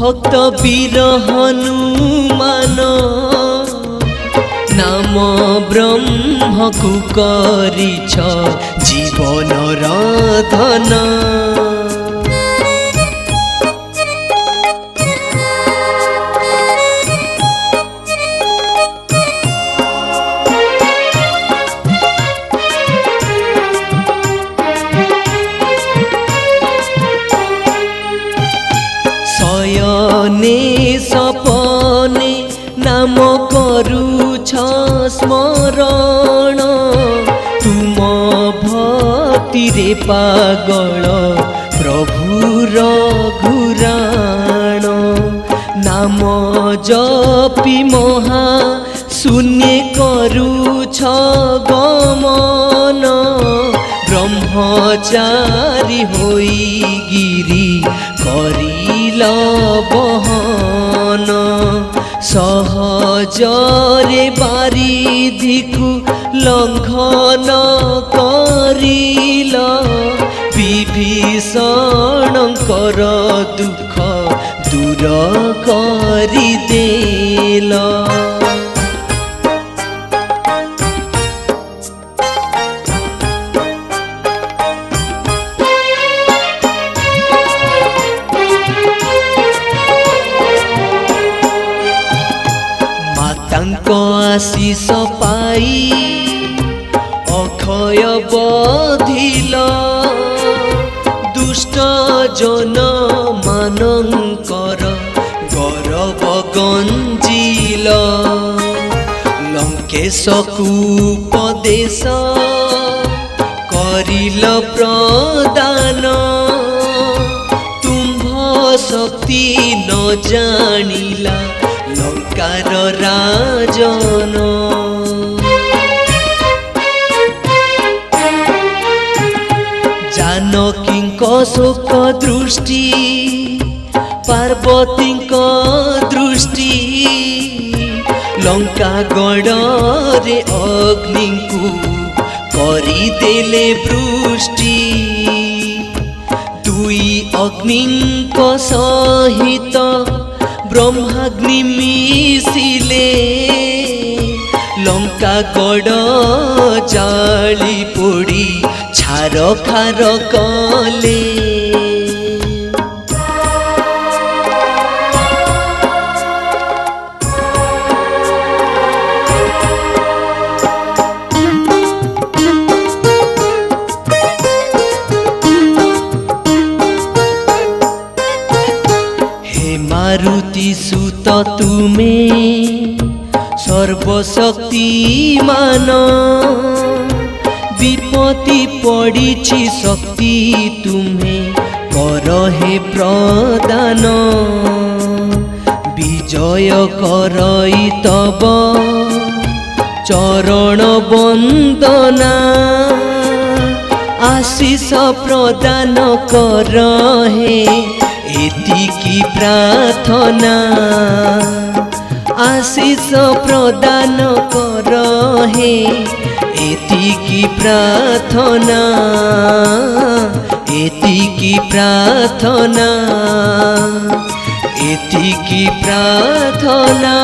भक्त वीर हनुमान नाम ब्रह्म को करिछ जीवन धन। शयने सपने नाम करुछ स्मरण तुम भक्ति रे पागल प्रभुर घुराण। नाम जपि महा शून्य करुछ गमन ब्रह्मचारी होई गिरी करिल बहन। सहजरे बारिधिकु लंघन करिल विभीषणकर दुख दूर करिदेल। आशीष पाई अक्षय बधिल दुष्ट जन मानकर गौरव गंजिल। लंकेश उपदेश करिल प्रदान तुम्भ शक्ति न जानिला लंकार राजन। जानकी शोक दृष्टि पार्वती दृष्टि लंका गड़े अग्नि को करिदेले वृष्टि। दुई अग्नि सहित ब्रह्माग्नि मिसिले लंका गड़ जाली पोड़ी छार खार कले। मारुति सुत तुमे सर्वशक्तिमान विपत्ति पड़िछि शक्ति तुम्हे कर हे प्रदान। विजय करई तब चरण वंदना आशीष प्रदान कर हे एतिकी प्रार्थना। आशीष प्रदान कर हे एतिकी प्रार्थना एतिकी प्रार्थना एतिकी प्रार्थना।